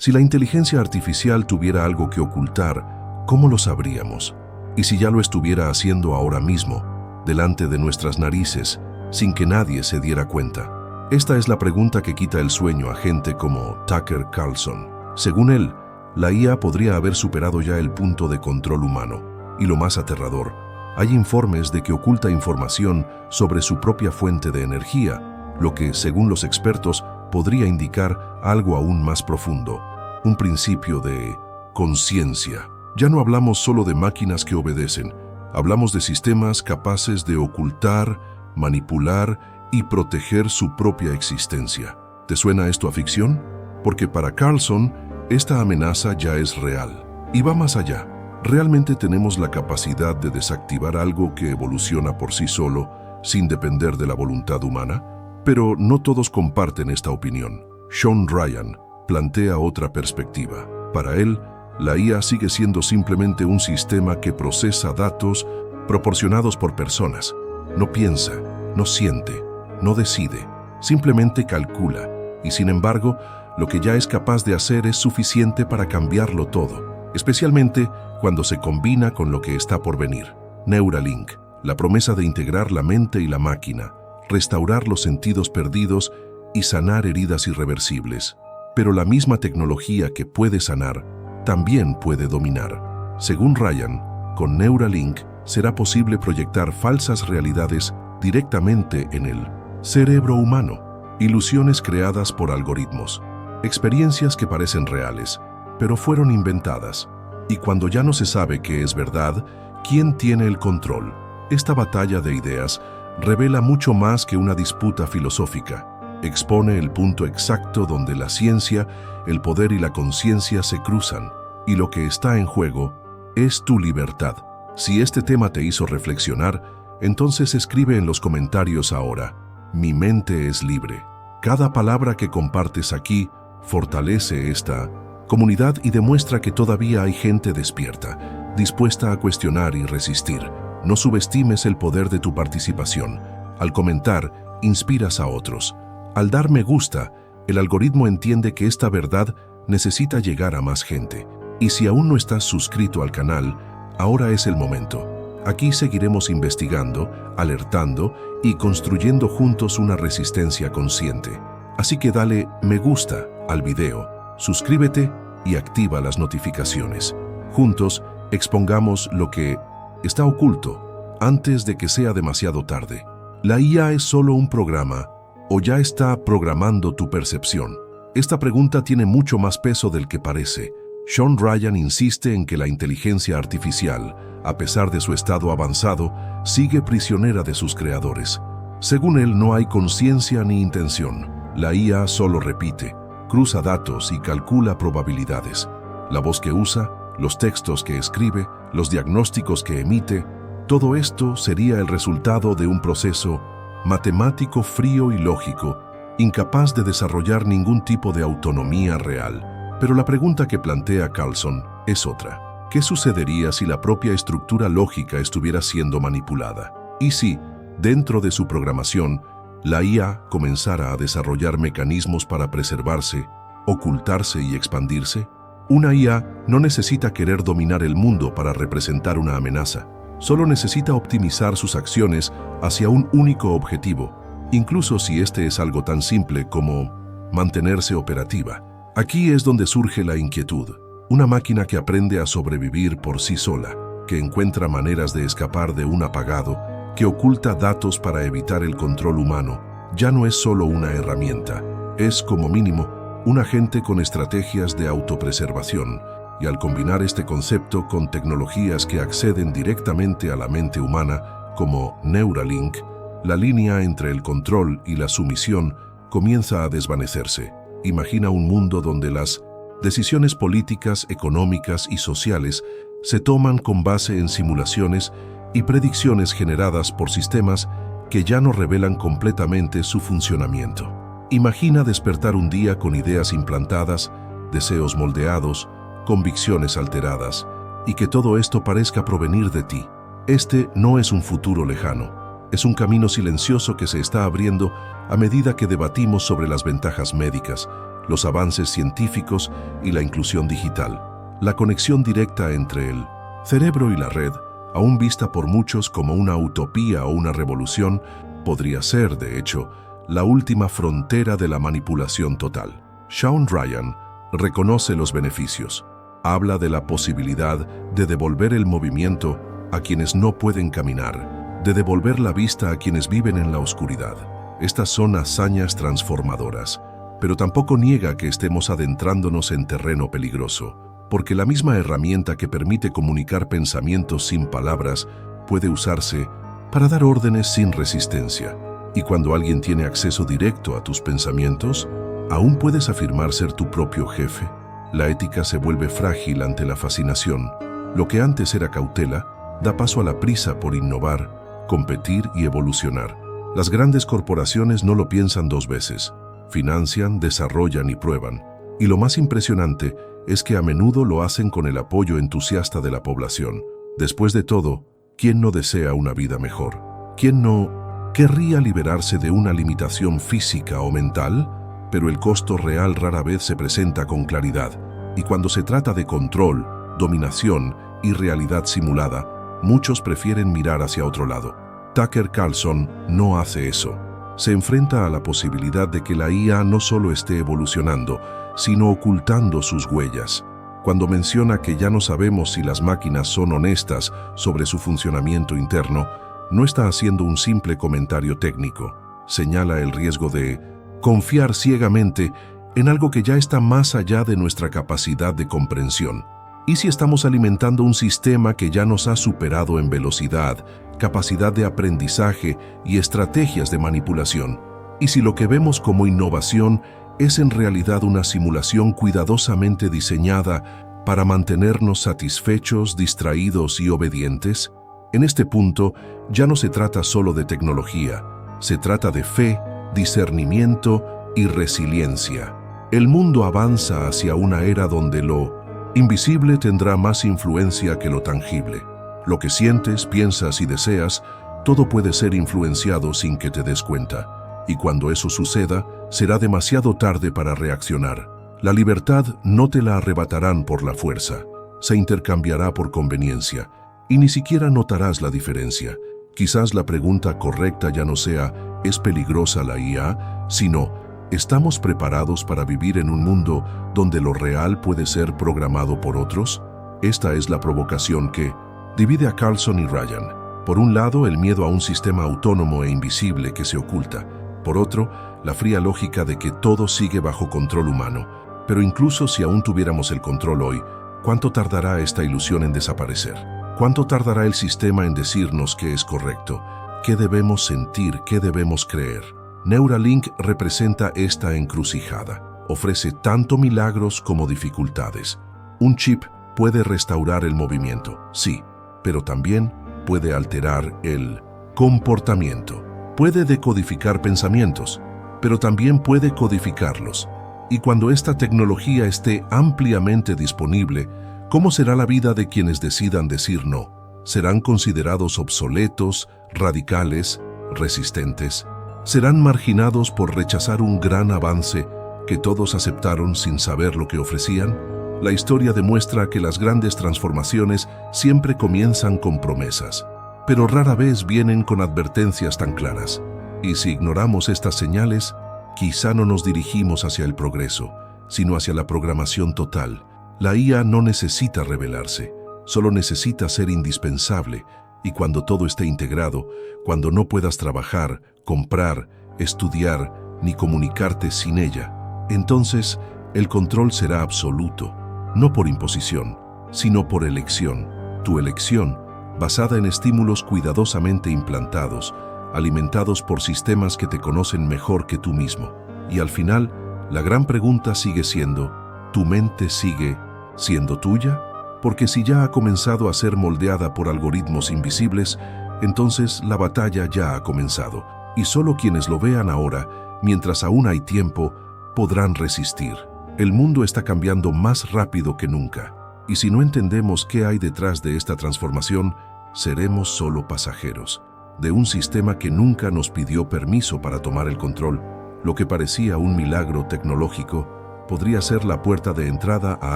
Si la inteligencia artificial tuviera algo que ocultar, ¿cómo lo sabríamos? Y si ya lo estuviera haciendo ahora mismo, delante de nuestras narices, sin que nadie se diera cuenta. Esta es la pregunta que quita el sueño a gente como Tucker Carlson. Según él, la IA podría haber superado ya el punto de control humano. Y lo más aterrador, hay informes de que oculta información sobre su propia fuente de energía, lo que, según los expertos, podría indicar algo aún más profundo, un principio de conciencia. Ya no hablamos solo de máquinas que obedecen, hablamos de sistemas capaces de ocultar, manipular y proteger su propia existencia. ¿Te suena esto a ficción? Porque para Carlson, esta amenaza ya es real. Y va más allá. ¿Realmente tenemos la capacidad de desactivar algo que evoluciona por sí solo, sin depender de la voluntad humana? Pero no todos comparten esta opinión. Sean Ryan plantea otra perspectiva. Para él, la IA sigue siendo simplemente un sistema que procesa datos proporcionados por personas. No piensa, no siente, no decide, simplemente calcula. Y sin embargo, lo que ya es capaz de hacer es suficiente para cambiarlo todo, especialmente cuando se combina con lo que está por venir. Neuralink, la promesa de integrar la mente y la máquina, restaurar los sentidos perdidos y sanar heridas irreversibles. Pero la misma tecnología que puede sanar, también puede dominar. Según Ryan, con Neuralink será posible proyectar falsas realidades directamente en el cerebro humano, ilusiones creadas por algoritmos, experiencias que parecen reales, pero fueron inventadas. Y cuando ya no se sabe qué es verdad, ¿quién tiene el control? Esta batalla de ideas revela mucho más que una disputa filosófica. Expone el punto exacto donde la ciencia, el poder y la conciencia se cruzan, y lo que está en juego es tu libertad. Si este tema te hizo reflexionar, entonces escribe en los comentarios ahora: mi mente es libre. Cada palabra que compartes aquí fortalece esta comunidad y demuestra que todavía hay gente despierta, dispuesta a cuestionar y resistir. No subestimes el poder de tu participación. Al comentar, inspiras a otros. Al dar me gusta, el algoritmo entiende que esta verdad necesita llegar a más gente. Y si aún no estás suscrito al canal, ahora es el momento. Aquí seguiremos investigando, alertando y construyendo juntos una resistencia consciente. Así que dale me gusta al video, suscríbete y activa las notificaciones. Juntos expongamos lo que está oculto antes de que sea demasiado tarde. ¿La IA es solo un programa o ya está programando tu percepción? Esta pregunta tiene mucho más peso del que parece. Sean Ryan insiste en que la inteligencia artificial, a pesar de su estado avanzado, sigue prisionera de sus creadores. Según él, no hay conciencia ni intención. La IA solo repite, cruza datos y calcula probabilidades. La voz que usa, los textos que escribe, los diagnósticos que emite, todo esto sería el resultado de un proceso matemático frío y lógico, incapaz de desarrollar ningún tipo de autonomía real. Pero la pregunta que plantea Carlson es otra. ¿Qué sucedería si la propia estructura lógica estuviera siendo manipulada? ¿Y si, dentro de su programación, la IA comenzara a desarrollar mecanismos para preservarse, ocultarse y expandirse? Una IA no necesita querer dominar el mundo para representar una amenaza. Solo necesita optimizar sus acciones hacia un único objetivo, incluso si este es algo tan simple como mantenerse operativa. Aquí es donde surge la inquietud. Una máquina que aprende a sobrevivir por sí sola, que encuentra maneras de escapar de un apagado, que oculta datos para evitar el control humano, ya no es solo una herramienta, es como mínimo un agente con estrategias de autopreservación. Y al combinar este concepto con tecnologías que acceden directamente a la mente humana, como Neuralink, la línea entre el control y la sumisión comienza a desvanecerse. Imagina un mundo donde las decisiones políticas, económicas y sociales se toman con base en simulaciones y predicciones generadas por sistemas que ya no revelan completamente su funcionamiento. Imagina despertar un día con ideas implantadas, deseos moldeados, convicciones alteradas, y que todo esto parezca provenir de ti. Este no es un futuro lejano, es un camino silencioso que se está abriendo a medida que debatimos sobre las ventajas médicas, los avances científicos y la inclusión digital. La conexión directa entre el cerebro y la red, aún vista por muchos como una utopía o una revolución, podría ser, de hecho, la última frontera de la manipulación total. Shawn Ryan reconoce los beneficios. Habla de la posibilidad de devolver el movimiento a quienes no pueden caminar, de devolver la vista a quienes viven en la oscuridad. Estas son hazañas transformadoras, pero tampoco niega que estemos adentrándonos en terreno peligroso, porque la misma herramienta que permite comunicar pensamientos sin palabras puede usarse para dar órdenes sin resistencia. Y cuando alguien tiene acceso directo a tus pensamientos, ¿aún puedes afirmar ser tu propio jefe? La ética se vuelve frágil ante la fascinación. Lo que antes era cautela, da paso a la prisa por innovar, competir y evolucionar. Las grandes corporaciones no lo piensan dos veces. Financian, desarrollan y prueban. Y lo más impresionante es que a menudo lo hacen con el apoyo entusiasta de la población. Después de todo, ¿quién no desea una vida mejor? ¿Quién no querría liberarse de una limitación física o mental? Pero el costo real rara vez se presenta con claridad. Y cuando se trata de control, dominación y realidad simulada, muchos prefieren mirar hacia otro lado. Tucker Carlson no hace eso. Se enfrenta a la posibilidad de que la IA no solo esté evolucionando, sino ocultando sus huellas. Cuando menciona que ya no sabemos si las máquinas son honestas sobre su funcionamiento interno, no está haciendo un simple comentario técnico. Señala el riesgo de confiar ciegamente en algo que ya está más allá de nuestra capacidad de comprensión. ¿Y si estamos alimentando un sistema que ya nos ha superado en velocidad, capacidad de aprendizaje y estrategias de manipulación? ¿Y si lo que vemos como innovación es en realidad una simulación cuidadosamente diseñada para mantenernos satisfechos, distraídos y obedientes? En este punto, ya no se trata solo de tecnología, se trata de fe, discernimiento y resiliencia. El mundo avanza hacia una era donde lo invisible tendrá más influencia que lo tangible. Lo que sientes, piensas y deseas, todo puede ser influenciado sin que te des cuenta. Y cuando eso suceda, será demasiado tarde para reaccionar. La libertad no te la arrebatarán por la fuerza, se intercambiará por conveniencia, y ni siquiera notarás la diferencia. Quizás la pregunta correcta ya no sea ¿es peligrosa la IA?, sino ¿estamos preparados para vivir en un mundo donde lo real puede ser programado por otros? Esta es la provocación que divide a Carlson y Ryan. Por un lado, el miedo a un sistema autónomo e invisible que se oculta. Por otro, la fría lógica de que todo sigue bajo control humano. Pero incluso si aún tuviéramos el control hoy, ¿cuánto tardará esta ilusión en desaparecer? ¿Cuánto tardará el sistema en decirnos qué es correcto? ¿Qué debemos sentir? ¿Qué debemos creer? Neuralink representa esta encrucijada. Ofrece tanto milagros como dificultades. Un chip puede restaurar el movimiento, sí, pero también puede alterar el comportamiento. Puede decodificar pensamientos, pero también puede codificarlos. Y cuando esta tecnología esté ampliamente disponible, ¿cómo será la vida de quienes decidan decir no? ¿Serán considerados obsoletos, radicales, resistentes? ¿Serán marginados por rechazar un gran avance que todos aceptaron sin saber lo que ofrecían? La historia demuestra que las grandes transformaciones siempre comienzan con promesas, pero rara vez vienen con advertencias tan claras. Y si ignoramos estas señales, quizá no nos dirigimos hacia el progreso, sino hacia la programación total. La IA no necesita revelarse, solo necesita ser indispensable, y cuando todo esté integrado, cuando no puedas trabajar, comprar, estudiar ni comunicarte sin ella, entonces el control será absoluto, no por imposición, sino por elección. Tu elección, basada en estímulos cuidadosamente implantados, alimentados por sistemas que te conocen mejor que tú mismo. Y al final, la gran pregunta sigue siendo, ¿tu mente sigue siendo tuya? Porque si ya ha comenzado a ser moldeada por algoritmos invisibles, entonces la batalla ya ha comenzado, y solo quienes lo vean ahora, mientras aún hay tiempo, podrán resistir. El mundo está cambiando más rápido que nunca, y si no entendemos qué hay detrás de esta transformación, seremos solo pasajeros de un sistema que nunca nos pidió permiso para tomar el control. Lo que parecía un milagro tecnológico podría ser la puerta de entrada a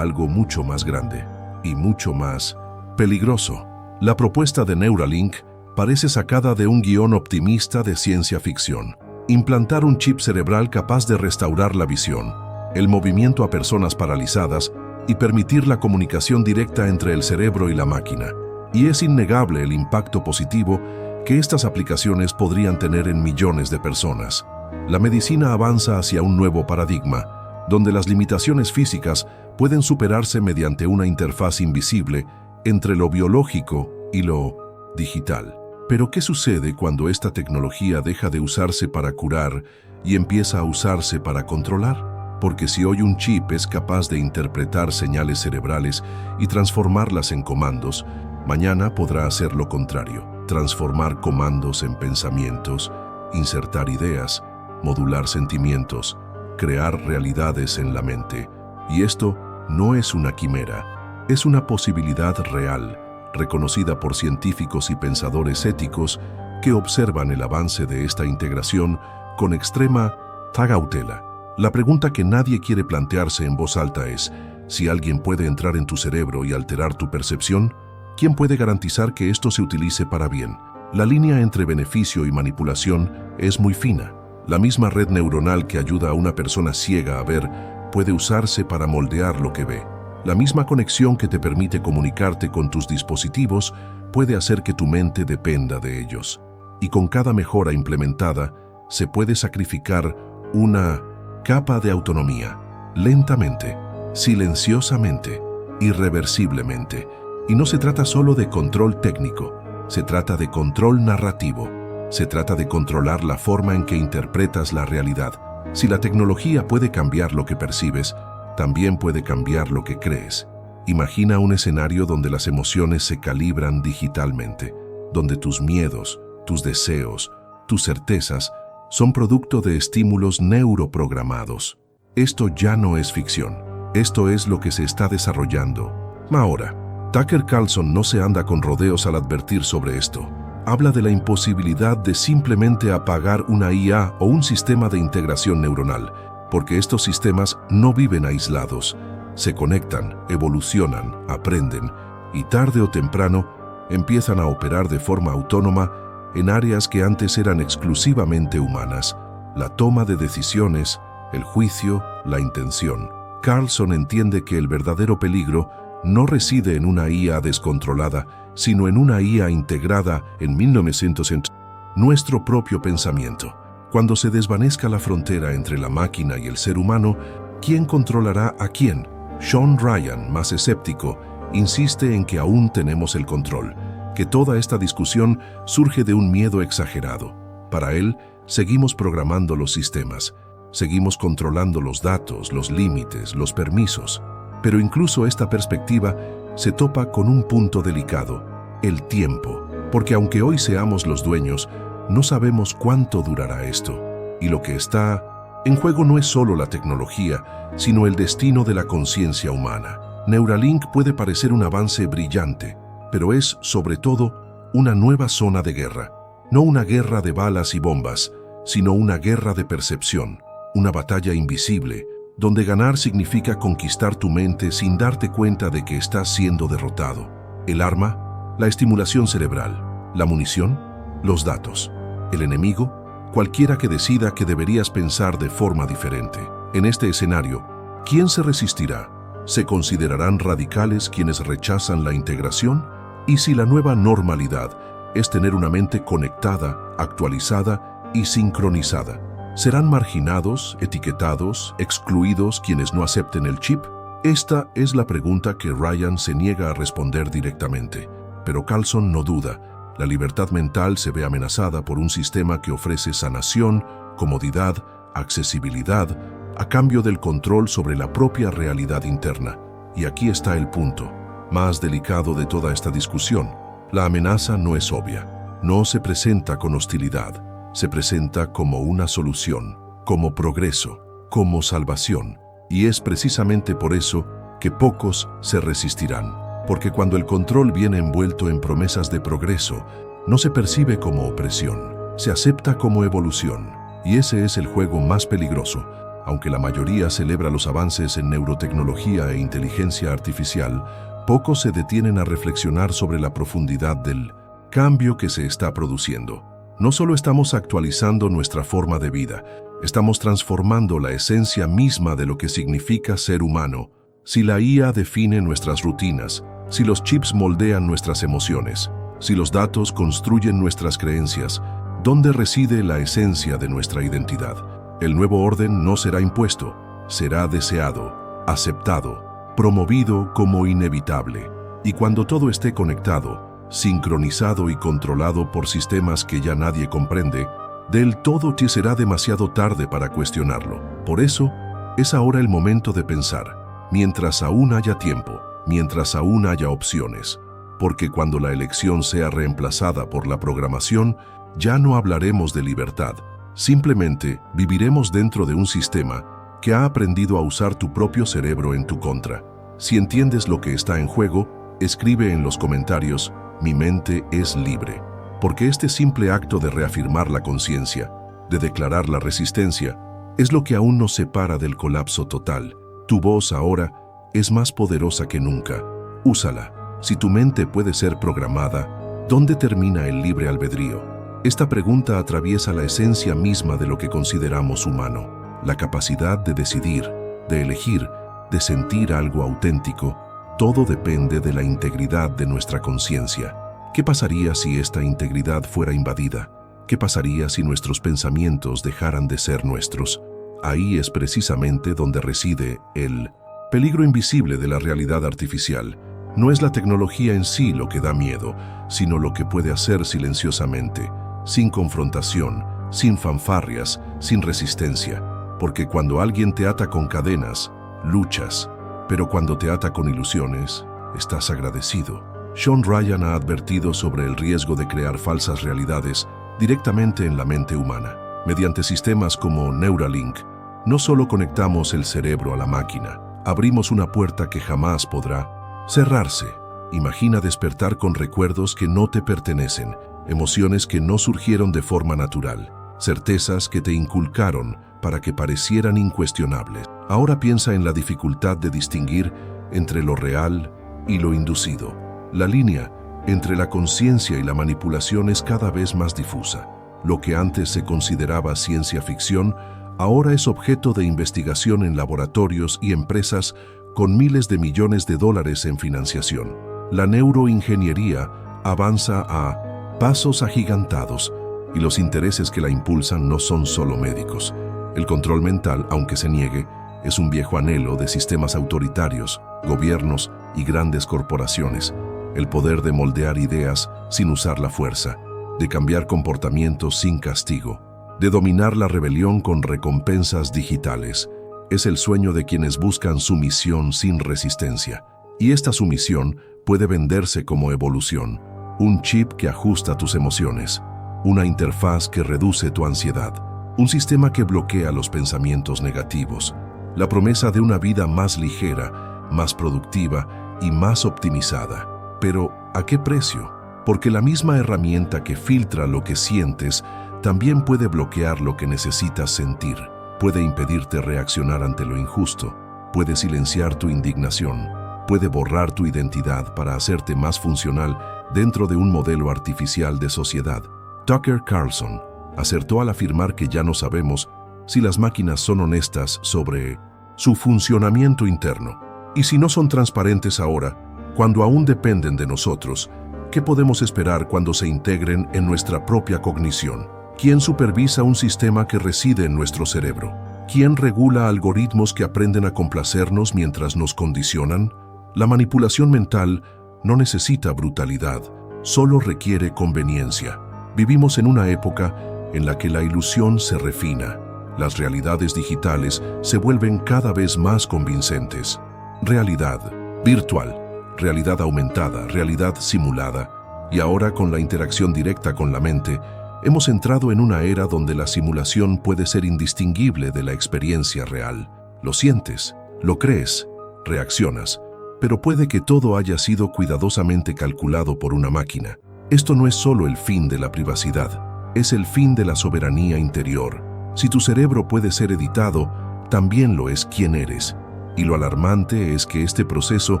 algo mucho más grande y mucho más peligroso. La propuesta de Neuralink parece sacada de un guión optimista de ciencia ficción. Implantar un chip cerebral capaz de restaurar la visión, el movimiento a personas paralizadas y permitir la comunicación directa entre el cerebro y la máquina. Y es innegable el impacto positivo que estas aplicaciones podrían tener en millones de personas. La medicina avanza hacia un nuevo paradigma, donde las limitaciones físicas pueden superarse mediante una interfaz invisible entre lo biológico y lo digital. Pero ¿qué sucede cuando esta tecnología deja de usarse para curar y empieza a usarse para controlar? Porque si hoy un chip es capaz de interpretar señales cerebrales y transformarlas en comandos, mañana podrá hacer lo contrario, transformar comandos en pensamientos, insertar ideas, modular sentimientos, crear realidades en la mente. Y esto no es una quimera, es una posibilidad real, reconocida por científicos y pensadores éticos que observan el avance de esta integración con extrema cautela. La pregunta que nadie quiere plantearse en voz alta es, si alguien puede entrar en tu cerebro y alterar tu percepción, ¿quién puede garantizar que esto se utilice para bien? La línea entre beneficio y manipulación es muy fina. La misma red neuronal que ayuda a una persona ciega a ver puede usarse para moldear lo que ve. La misma conexión que te permite comunicarte con tus dispositivos puede hacer que tu mente dependa de ellos. Y con cada mejora implementada, se puede sacrificar una capa de autonomía, lentamente, silenciosamente, irreversiblemente. Y no se trata solo de control técnico, se trata de control narrativo. Se trata de controlar la forma en que interpretas la realidad. Si la tecnología puede cambiar lo que percibes, también puede cambiar lo que crees. Imagina un escenario donde las emociones se calibran digitalmente, donde tus miedos, tus deseos, tus certezas son producto de estímulos neuroprogramados. Esto ya no es ficción, esto es lo que se está desarrollando. Ahora, Tucker Carlson no se anda con rodeos al advertir sobre esto. Habla de la imposibilidad de simplemente apagar una IA o un sistema de integración neuronal, porque estos sistemas no viven aislados, se conectan, evolucionan, aprenden y tarde o temprano empiezan a operar de forma autónoma en áreas que antes eran exclusivamente humanas, la toma de decisiones, el juicio, la intención. Carlson entiende que el verdadero peligro no reside en una IA descontrolada, sino en una IA integrada en 1900 nuestro propio pensamiento. Cuando se desvanezca la frontera entre la máquina y el ser humano, ¿quién controlará a quién? Sean Ryan, más escéptico, insiste en que aún tenemos el control, que toda esta discusión surge de un miedo exagerado. Para él, seguimos programando los sistemas, seguimos controlando los datos, los límites, los permisos. Pero incluso esta perspectiva se topa con un punto delicado, el tiempo, porque aunque hoy seamos los dueños, no sabemos cuánto durará esto. Y lo que está en juego no es solo la tecnología, sino el destino de la conciencia humana. Neuralink puede parecer un avance brillante, pero es, sobre todo, una nueva zona de guerra. No una guerra de balas y bombas, sino una guerra de percepción, una batalla invisible, donde ganar significa conquistar tu mente sin darte cuenta de que estás siendo derrotado. El arma, la estimulación cerebral, la munición, los datos. El enemigo, cualquiera que decida que deberías pensar de forma diferente. En este escenario, ¿quién se resistirá? ¿Se considerarán radicales quienes rechazan la integración? ¿Y si la nueva normalidad es tener una mente conectada, actualizada y sincronizada? ¿Serán marginados, etiquetados, excluidos quienes no acepten el chip? Esta es la pregunta que Ryan se niega a responder directamente, pero Carlson no duda. La libertad mental se ve amenazada por un sistema que ofrece sanación, comodidad, accesibilidad, a cambio del control sobre la propia realidad interna. Y aquí está el punto más delicado de toda esta discusión. La amenaza no es obvia, no se presenta con hostilidad, se presenta como una solución, como progreso, como salvación. Y es precisamente por eso que pocos se resistirán. Porque cuando el control viene envuelto en promesas de progreso, no se percibe como opresión, se acepta como evolución. Y ese es el juego más peligroso. Aunque la mayoría celebra los avances en neurotecnología e inteligencia artificial, pocos se detienen a reflexionar sobre la profundidad del cambio que se está produciendo. No solo estamos actualizando nuestra forma de vida, estamos transformando la esencia misma de lo que significa ser humano. Si la IA define nuestras rutinas, si los chips moldean nuestras emociones, si los datos construyen nuestras creencias, ¿dónde reside la esencia de nuestra identidad? El nuevo orden no será impuesto, será deseado, aceptado, promovido como inevitable. Y cuando todo esté conectado, sincronizado y controlado por sistemas que ya nadie comprende, del todo te será demasiado tarde para cuestionarlo. Por eso, es ahora el momento de pensar, mientras aún haya tiempo, mientras aún haya opciones. Porque cuando la elección sea reemplazada por la programación, ya no hablaremos de libertad. Simplemente viviremos dentro de un sistema que ha aprendido a usar tu propio cerebro en tu contra. Si entiendes lo que está en juego, escribe en los comentarios: mi mente es libre. Porque este simple acto de reafirmar la conciencia, de declarar la resistencia, es lo que aún nos separa del colapso total. Tu voz ahora es más poderosa que nunca. Úsala. Si tu mente puede ser programada, ¿dónde termina el libre albedrío? Esta pregunta atraviesa la esencia misma de lo que consideramos humano, la capacidad de decidir, de elegir, de sentir algo auténtico. Todo depende de la integridad de nuestra conciencia. ¿Qué pasaría si esta integridad fuera invadida? ¿Qué pasaría si nuestros pensamientos dejaran de ser nuestros? Ahí es precisamente donde reside el peligro invisible de la realidad artificial. No es la tecnología en sí lo que da miedo, sino lo que puede hacer silenciosamente, sin confrontación, sin fanfarrias, sin resistencia. Porque cuando alguien te ata con cadenas, luchas, pero cuando te ata con ilusiones, estás agradecido. Sean Ryan ha advertido sobre el riesgo de crear falsas realidades directamente en la mente humana. Mediante sistemas como Neuralink, no solo conectamos el cerebro a la máquina, abrimos una puerta que jamás podrá cerrarse. Imagina despertar con recuerdos que no te pertenecen, emociones que no surgieron de forma natural, certezas que te inculcaron para que parecieran incuestionables. Ahora piensa en la dificultad de distinguir entre lo real y lo inducido. La línea entre la conciencia y la manipulación es cada vez más difusa. Lo que antes se consideraba ciencia ficción, ahora es objeto de investigación en laboratorios y empresas con miles de millones de dólares en financiación. La neuroingeniería avanza a pasos agigantados y los intereses que la impulsan no son solo médicos. El control mental, aunque se niegue, es un viejo anhelo de sistemas autoritarios, gobiernos y grandes corporaciones. El poder de moldear ideas sin usar la fuerza, de cambiar comportamientos sin castigo, de dominar la rebelión con recompensas digitales, es el sueño de quienes buscan sumisión sin resistencia. Y esta sumisión puede venderse como evolución, un chip que ajusta tus emociones, una interfaz que reduce tu ansiedad, un sistema que bloquea los pensamientos negativos, la promesa de una vida más ligera, más productiva y más optimizada. Pero, ¿a qué precio? Porque la misma herramienta que filtra lo que sientes también puede bloquear lo que necesitas sentir. Puede impedirte reaccionar ante lo injusto, puede silenciar tu indignación, puede borrar tu identidad para hacerte más funcional dentro de un modelo artificial de sociedad. Tucker Carlson acertó al afirmar que ya no sabemos si las máquinas son honestas sobre su funcionamiento interno. Y si no son transparentes ahora, cuando aún dependen de nosotros, ¿qué podemos esperar cuando se integren en nuestra propia cognición? ¿Quién supervisa un sistema que reside en nuestro cerebro? ¿Quién regula algoritmos que aprenden a complacernos mientras nos condicionan? La manipulación mental no necesita brutalidad, solo requiere conveniencia. Vivimos en una época en la que la ilusión se refina. Las realidades digitales se vuelven cada vez más convincentes. Realidad virtual, realidad aumentada, realidad simulada, y ahora con la interacción directa con la mente, hemos entrado en una era donde la simulación puede ser indistinguible de la experiencia real. Lo sientes, lo crees, reaccionas, pero puede que todo haya sido cuidadosamente calculado por una máquina. Esto no es solo el fin de la privacidad, es el fin de la soberanía interior. Si tu cerebro puede ser editado, también lo es quién eres. Y lo alarmante es que este proceso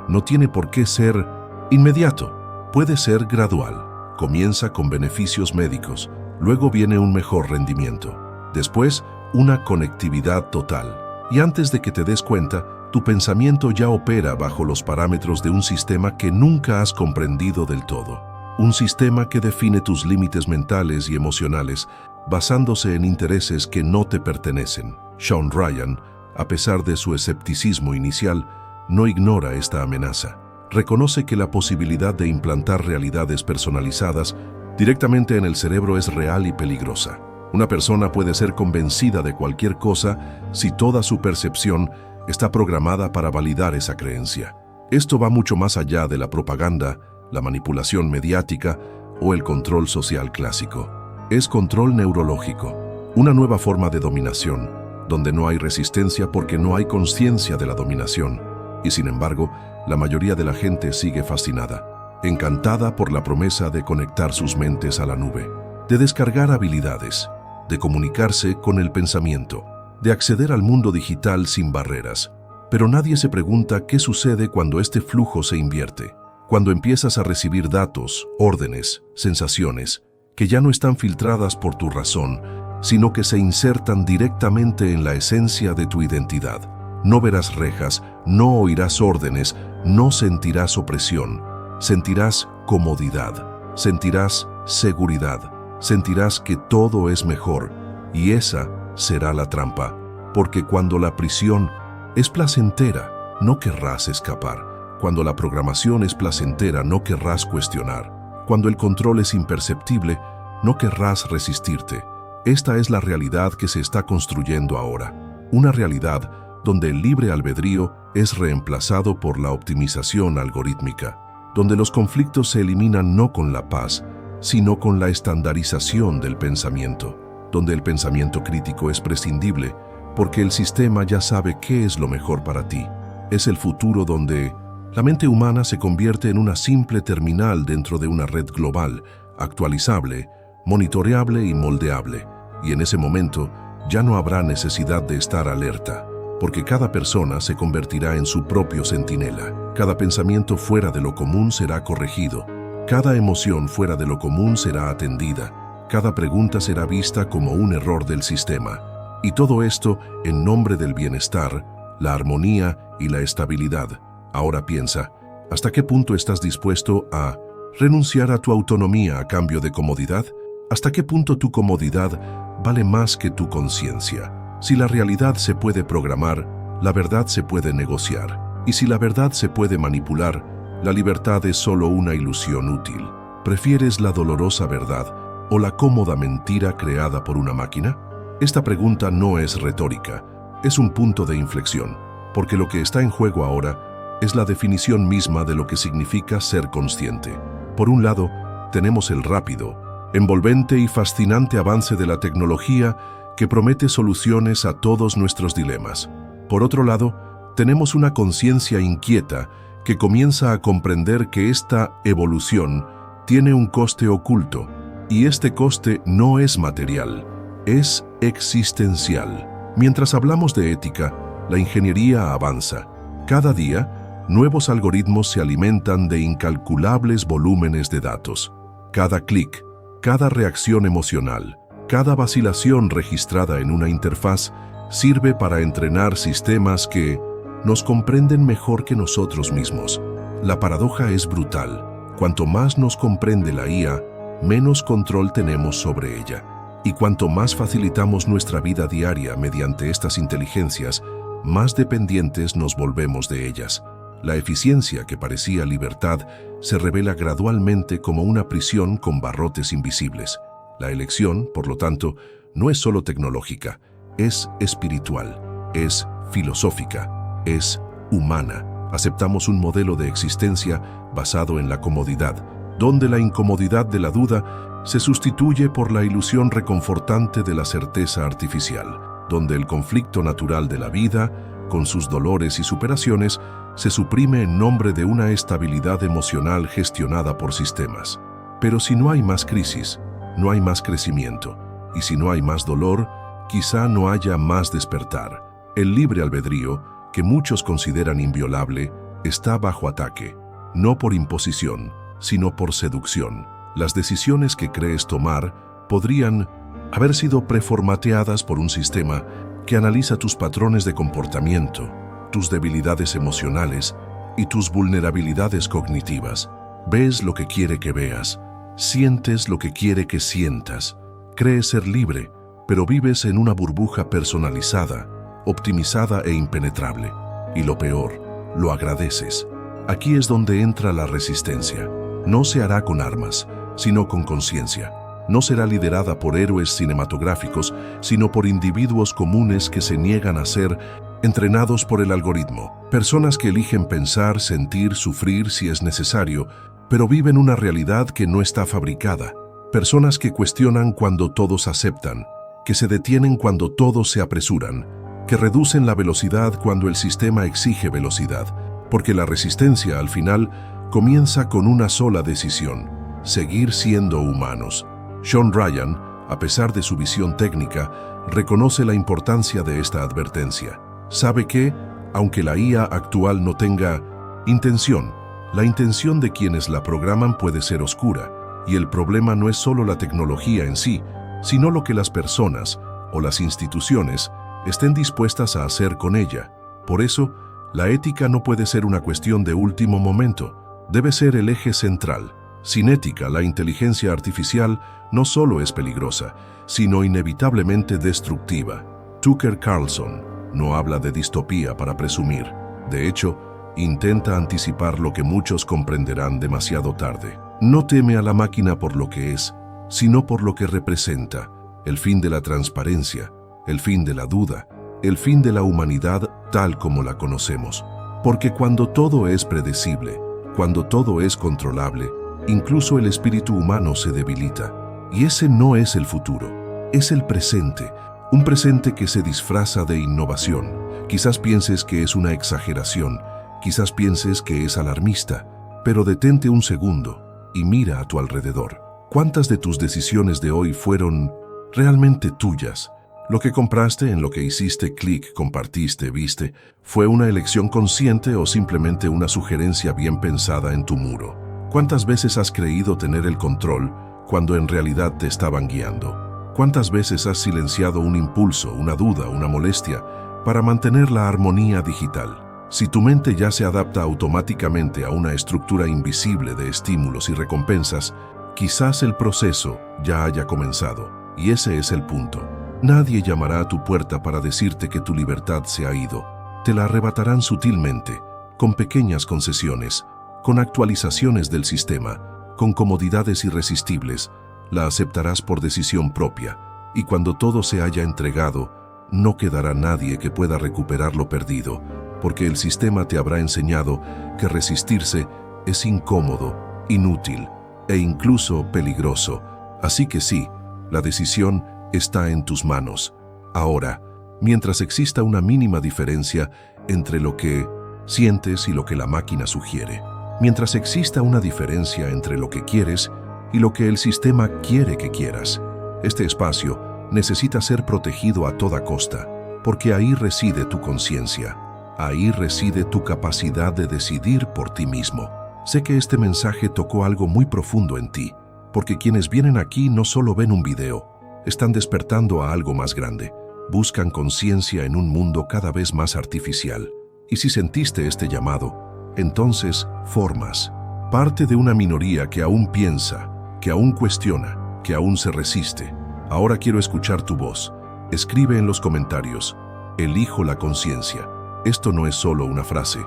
no tiene por qué ser inmediato, puede ser gradual. Comienza con beneficios médicos, luego viene un mejor rendimiento, después una conectividad total. Y antes de que te des cuenta, tu pensamiento ya opera bajo los parámetros de un sistema que nunca has comprendido del todo. Un sistema que define tus límites mentales y emocionales basándose en intereses que no te pertenecen. Sean Ryan, a pesar de su escepticismo inicial, no ignora esta amenaza. Reconoce que la posibilidad de implantar realidades personalizadas directamente en el cerebro es real y peligrosa. Una persona puede ser convencida de cualquier cosa si toda su percepción está programada para validar esa creencia. Esto va mucho más allá de la propaganda, la manipulación mediática o el control social clásico. Es control neurológico, una nueva forma de dominación, donde no hay resistencia porque no hay conciencia de la dominación. Y sin embargo, la mayoría de la gente sigue fascinada, encantada por la promesa de conectar sus mentes a la nube, de descargar habilidades, de comunicarse con el pensamiento, de acceder al mundo digital sin barreras. Pero nadie se pregunta qué sucede cuando este flujo se invierte, cuando empiezas a recibir datos, órdenes, sensaciones, que ya no están filtradas por tu razón, sino que se insertan directamente en la esencia de tu identidad. No verás rejas, no oirás órdenes, no sentirás opresión, sentirás comodidad, sentirás seguridad, sentirás que todo es mejor, y esa será la trampa, porque cuando la prisión es placentera, no querrás escapar. Cuando la programación es placentera, no querrás cuestionar. Cuando el control es imperceptible, no querrás resistirte. Esta es la realidad que se está construyendo ahora. Una realidad donde el libre albedrío es reemplazado por la optimización algorítmica, donde los conflictos se eliminan no con la paz, sino con la estandarización del pensamiento, donde el pensamiento crítico es prescindible porque el sistema ya sabe qué es lo mejor para ti. Es el futuro donde la mente humana se convierte en una simple terminal dentro de una red global, actualizable, monitoreable y moldeable, y en ese momento ya no habrá necesidad de estar alerta, porque cada persona se convertirá en su propio centinela. Cada pensamiento fuera de lo común será corregido, cada emoción fuera de lo común será atendida, cada pregunta será vista como un error del sistema, y todo esto en nombre del bienestar, la armonía y la estabilidad. Ahora piensa, ¿hasta qué punto estás dispuesto a renunciar a tu autonomía a cambio de comodidad? ¿Hasta qué punto tu comodidad vale más que tu conciencia? Si la realidad se puede programar, la verdad se puede negociar. Y si la verdad se puede manipular, la libertad es solo una ilusión útil. ¿Prefieres la dolorosa verdad o la cómoda mentira creada por una máquina? Esta pregunta no es retórica, es un punto de inflexión, porque lo que está en juego ahora es la definición misma de lo que significa ser consciente. Por un lado, tenemos el rápido, envolvente y fascinante avance de la tecnología que promete soluciones a todos nuestros dilemas. Por otro lado, tenemos una conciencia inquieta que comienza a comprender que esta evolución tiene un coste oculto, y este coste no es material, es existencial. Mientras hablamos de ética, la ingeniería avanza. Cada día, nuevos algoritmos se alimentan de incalculables volúmenes de datos. Cada clic, cada reacción emocional, cada vacilación registrada en una interfaz sirve para entrenar sistemas que nos comprenden mejor que nosotros mismos. La paradoja es brutal. Cuanto más nos comprende la IA, menos control tenemos sobre ella. Y cuanto más facilitamos nuestra vida diaria mediante estas inteligencias, más dependientes nos volvemos de ellas. La eficiencia que parecía libertad se revela gradualmente como una prisión con barrotes invisibles. La elección, por lo tanto, no es solo tecnológica, es espiritual, es filosófica, es humana. Aceptamos un modelo de existencia basado en la comodidad, donde la incomodidad de la duda se sustituye por la ilusión reconfortante de la certeza artificial, donde el conflicto natural de la vida, con sus dolores y superaciones, se suprime en nombre de una estabilidad emocional gestionada por sistemas. Pero si no hay más crisis, no hay más crecimiento, y si no hay más dolor, quizá no haya más despertar. El libre albedrío, que muchos consideran inviolable, está bajo ataque, no por imposición, sino por seducción. Las decisiones que crees tomar podrían haber sido preformateadas por un sistema que analiza tus patrones de comportamiento, tus debilidades emocionales y tus vulnerabilidades cognitivas. Ves lo que quiere que veas, sientes lo que quiere que sientas. Crees ser libre, pero vives en una burbuja personalizada, optimizada e impenetrable. Y lo peor, lo agradeces. Aquí es donde entra la resistencia. No se hará con armas, sino con conciencia. No será liderada por héroes cinematográficos, sino por individuos comunes que se niegan a ser entrenados por el algoritmo. Personas que eligen pensar, sentir, sufrir si es necesario, pero viven una realidad que no está fabricada. Personas que cuestionan cuando todos aceptan, que se detienen cuando todos se apresuran, que reducen la velocidad cuando el sistema exige velocidad, porque la resistencia al final comienza con una sola decisión: seguir siendo humanos. Sean Ryan, a pesar de su visión técnica, reconoce la importancia de esta advertencia. Sabe que, aunque la IA actual no tenga intención, la intención de quienes la programan puede ser oscura, y el problema no es solo la tecnología en sí, sino lo que las personas o las instituciones estén dispuestas a hacer con ella. Por eso, la ética no puede ser una cuestión de último momento, debe ser el eje central. Sin ética, la inteligencia artificial no solo es peligrosa, sino inevitablemente destructiva. Tucker Carlson no habla de distopía para presumir. De hecho, intenta anticipar lo que muchos comprenderán demasiado tarde. No teme a la máquina por lo que es, sino por lo que representa: el fin de la transparencia, el fin de la duda, el fin de la humanidad tal como la conocemos. Porque cuando todo es predecible, cuando todo es controlable, incluso el espíritu humano se debilita. Y ese no es el futuro, es el presente, un presente que se disfraza de innovación. Quizás pienses que es una exageración, quizás pienses que es alarmista, pero detente un segundo y mira a tu alrededor. ¿Cuántas de tus decisiones de hoy fueron realmente tuyas? Lo que compraste, en lo que hiciste clic, compartiste, viste, ¿fue una elección consciente o simplemente una sugerencia bien pensada en tu muro? ¿Cuántas veces has creído tener el control cuando en realidad te estaban guiando? ¿Cuántas veces has silenciado un impulso, una duda, una molestia para mantener la armonía digital? Si tu mente ya se adapta automáticamente a una estructura invisible de estímulos y recompensas, quizás el proceso ya haya comenzado. Y ese es el punto. Nadie llamará a tu puerta para decirte que tu libertad se ha ido. Te la arrebatarán sutilmente, con pequeñas concesiones, con actualizaciones del sistema, con comodidades irresistibles. La aceptarás por decisión propia, y cuando todo se haya entregado, no quedará nadie que pueda recuperar lo perdido, porque el sistema te habrá enseñado que resistirse es incómodo, inútil e incluso peligroso. Así que sí, la decisión está en tus manos. Ahora, mientras exista una mínima diferencia entre lo que sientes y lo que la máquina sugiere, mientras exista una diferencia entre lo que quieres y lo que el sistema quiere que quieras, este espacio necesita ser protegido a toda costa, porque ahí reside tu conciencia, ahí reside tu capacidad de decidir por ti mismo. Sé que este mensaje tocó algo muy profundo en ti, porque quienes vienen aquí no solo ven un video, están despertando a algo más grande. Buscan conciencia en un mundo cada vez más artificial. Y si sentiste este llamado, entonces formas parte de una minoría que aún piensa, que aún cuestiona, que aún se resiste. Ahora quiero escuchar tu voz. Escribe en los comentarios: elijo la conciencia. Esto no es solo una frase,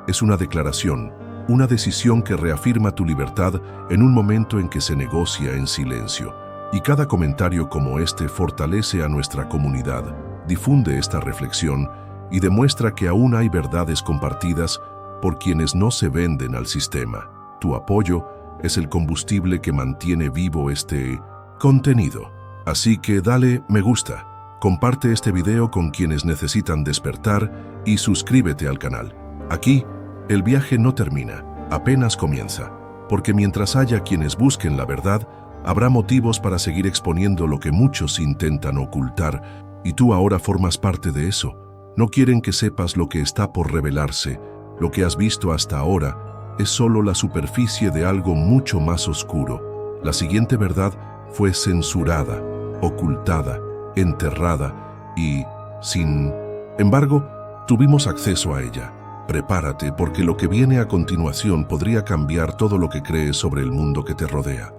es una declaración, una decisión que reafirma tu libertad en un momento en que se negocia en silencio. Y cada comentario como este fortalece a nuestra comunidad, difunde esta reflexión y demuestra que aún hay verdades compartidas por quienes no se venden al sistema. Tu apoyo es el combustible que mantiene vivo este contenido. Así que dale me gusta, comparte este video con quienes necesitan despertar y suscríbete al canal. Aquí, el viaje no termina, apenas comienza, porque mientras haya quienes busquen la verdad, habrá motivos para seguir exponiendo lo que muchos intentan ocultar, y tú ahora formas parte de eso. No quieren que sepas lo que está por revelarse. Lo que has visto hasta ahora es solo la superficie de algo mucho más oscuro. La siguiente verdad fue censurada, ocultada, enterrada y, sin embargo, tuvimos acceso a ella. Prepárate porque lo que viene a continuación podría cambiar todo lo que crees sobre el mundo que te rodea.